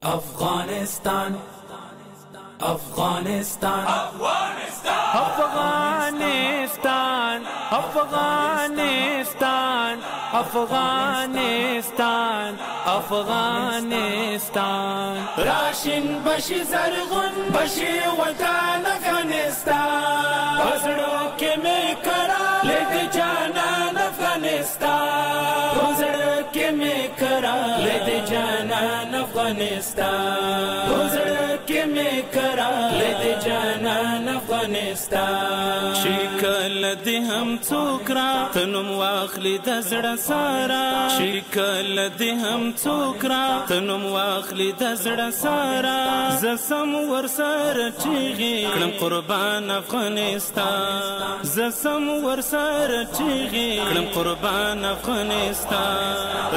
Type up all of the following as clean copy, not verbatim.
افغانستان افغانستان افغانستان افغانستان افغانستان افغانستان راشن بشي زرغون بشي وطن افغانستان بزړو کې مې کرا لید جانان افغانستان بزړو کې مې کرا لید جانان افغانستان بزړو کې مې کرا لید جانان افغانستان شکل دې هم څوک را تنم واخلي د زړه سارا شکل دې هم څوک را تنم واخلي د زړه سارا زسم ورسره چیغي کړم قربان افغانستان زسم ورسره چیغي کړم قربان افغانستان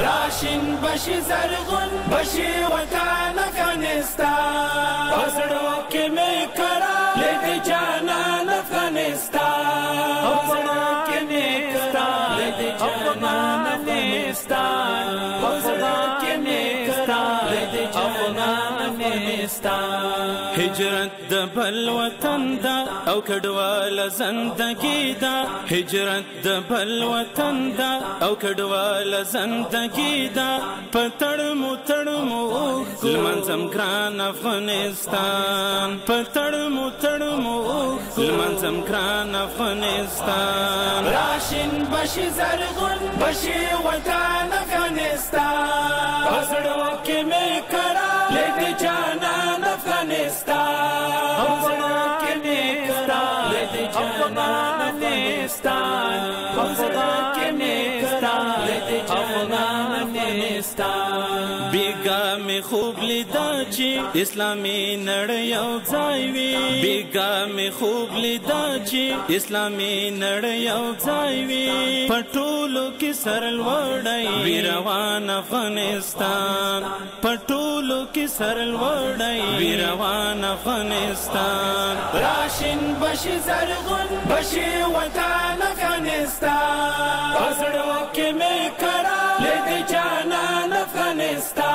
راشن بشي زرغون بشي وطن افغانستان بزړو کې مې کرا لید جانان افغانستان بزړو کې مې کرا لید جانان افغانستان بزړو کې مې کرا لید جانان افغانستان هجرت د بل وطن دا او کډوال زندگی دا هجرت د بل وطن دا او کډوال زندگی دا پتړ مو لمنځم ګران افغانستان پتړ مو لمنځم ګران افغانستان راشن بشي زرغون بشي وطن افغانستان بزړو کې مې کرا لید جانان افغانستان بزړو کې مې کرا لید جانان افغانستان بزړو کې مې کرا لید جانان افغانستان بیگا می خوب لیدا چې اسلامي نړۍ یو ځای وي بیگا می خوب لیدا چې اسلامي نړۍ یو ځای وي پټولو کې سرل وړای ویروان افغانستان پټولو کې سرل وړای ویروان افغانستان راشن بشي زرغون بشي وطن افغانستان بزړو کې مې کرا لید جانان افغانستان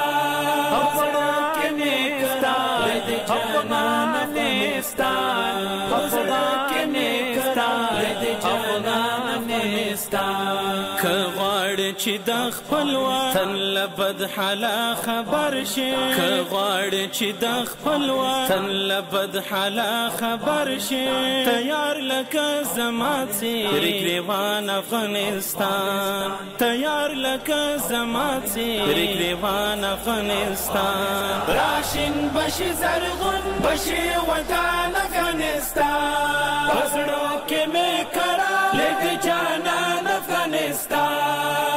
بزړو کې مې کرا لید جانان افغانستان بزړو کې مې کرا لید جانان افغانستان که غواړې چې د خپل وطن له بد حاله خبر شي که غواړې چې د خپل وطن له بد حاله خبر شي تیار لکه زما څېرې ګریوان افغانستان تیار لکه زما څېرې ګریوان افغانستان راشن بشي زرغون بشي وطن افغانستان بزړو کې مې کرا لید جانان افغانستان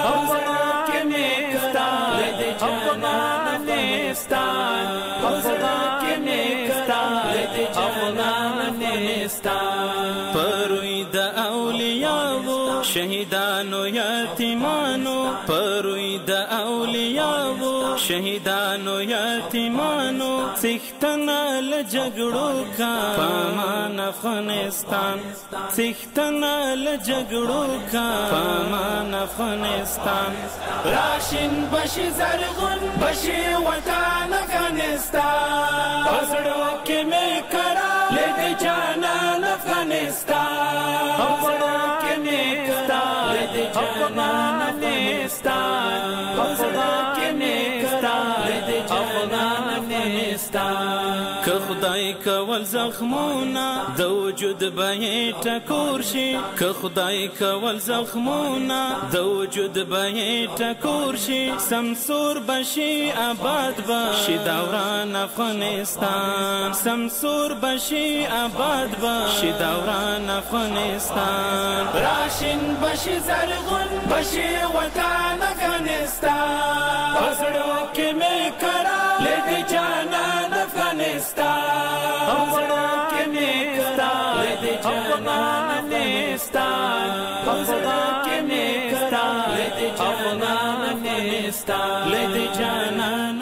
بزړو کې مې کرا لید جانان افغانستان بزړو کې مې کرا لید جانان افغانستان پروي د اولیاءو شهیدانو یتیمانو پروي د اولیاءو شهیدانو یتیمانو څښتنه له جګړو کا پامان افغانستان څښتنه له جګړو کا پامان افغانستان راشن بشي زرغون بشي وطن افغانستان بزړو کې مې کرا لید جانان افغانستان بزړو کې مې کرا لید جانان افغانستان بزړو کې مې کرا لید جانان افغانستان که خدای کول زخمونه د وجود به ټکور شي که خدای کول زخمونه د وجود به ټکور شي سمسور بشي آباد بشي دوران افغانستان سمسور بشي آباد بشي دوران افغانستان راشن بشي زرغون بشي وطن افغانستان بزړو کې مې کرا لید جانان افغانستان بزړو کې مې کرا لید جانان افغانستان بزړو کې مې کرا لید جانان افغانستان لید جانان